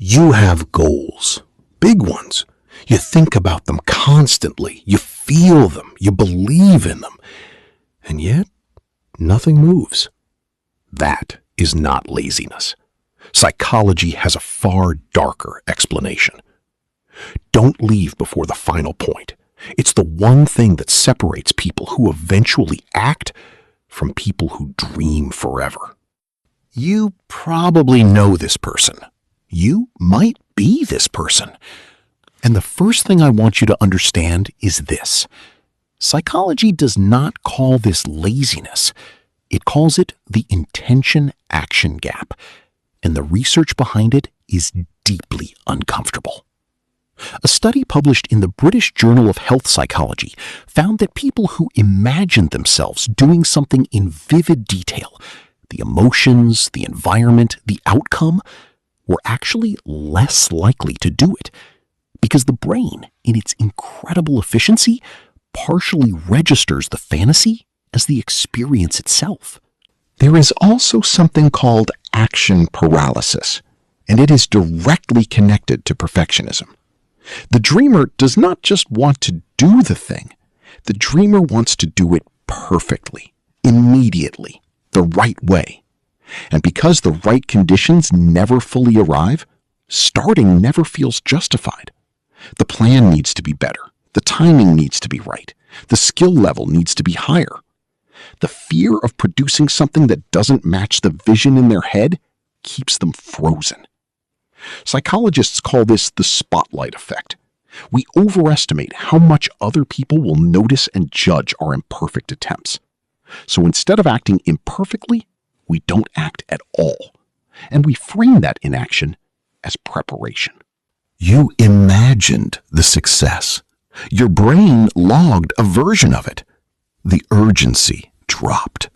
You have goals, big ones. You think about them constantly. You feel them. You believe in them. And yet, nothing moves. That is not laziness. Psychology has a far darker explanation. Don't leave before the final point. It's the one thing that separates people who eventually act from people who dream forever. You probably know this person. You might be this person. And the first thing I want you to understand is this. Psychology does not call this laziness. It calls it the intention-action gap. And the research behind it is deeply uncomfortable. A study published in the British Journal of Health Psychology found that people who imagined themselves doing something in vivid detail, the emotions, the environment, the outcome, were actually less likely to do it because the brain, in its incredible efficiency, partially registers the fantasy as the experience itself. There is also something called action paralysis, and it is directly connected to perfectionism. The dreamer does not just want to do the thing. The dreamer wants to do it perfectly, immediately, the right way. And because the right conditions never fully arrive, starting never feels justified. The plan needs to be better. The timing needs to be right. The skill level needs to be higher. The fear of producing something that doesn't match the vision in their head keeps them frozen. Psychologists call this the spotlight effect. We overestimate how much other people will notice and judge our imperfect attempts. So instead of acting imperfectly, we don't act at all. And we frame that inaction as preparation. You imagined the success. Your brain logged a version of it. The urgency dropped.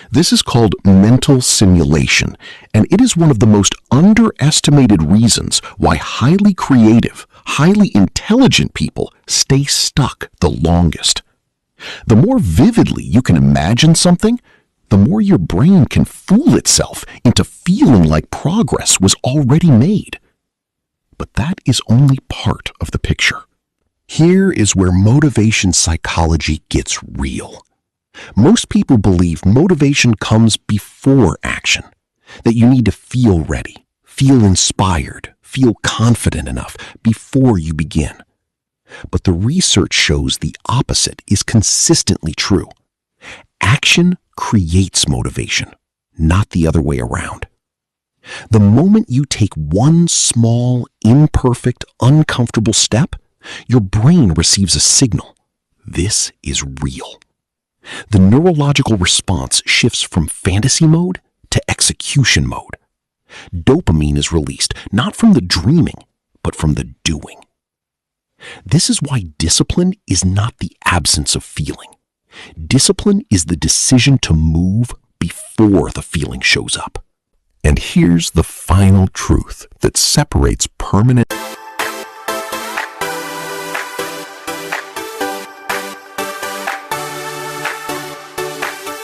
This is called mental simulation, and it is one of the most underestimated reasons why highly creative, highly intelligent people stay stuck the longest. The more vividly you can imagine something, the more your brain can fool itself into feeling like progress was already made. But that is only part of the picture. Here is where motivation psychology gets real. Most people believe motivation comes before action, that you need to feel ready, feel inspired, feel confident enough before you begin. But the research shows the opposite is consistently true. Action creates motivation, not the other way around. The moment you take one small, imperfect, uncomfortable step, your brain receives a signal. This is real. The neurological response shifts from fantasy mode to execution mode. Dopamine is released not from the dreaming, but from the doing. This is why discipline is not the absence of feeling. Discipline is the decision to move before the feeling shows up. And here's the final truth that separates permanent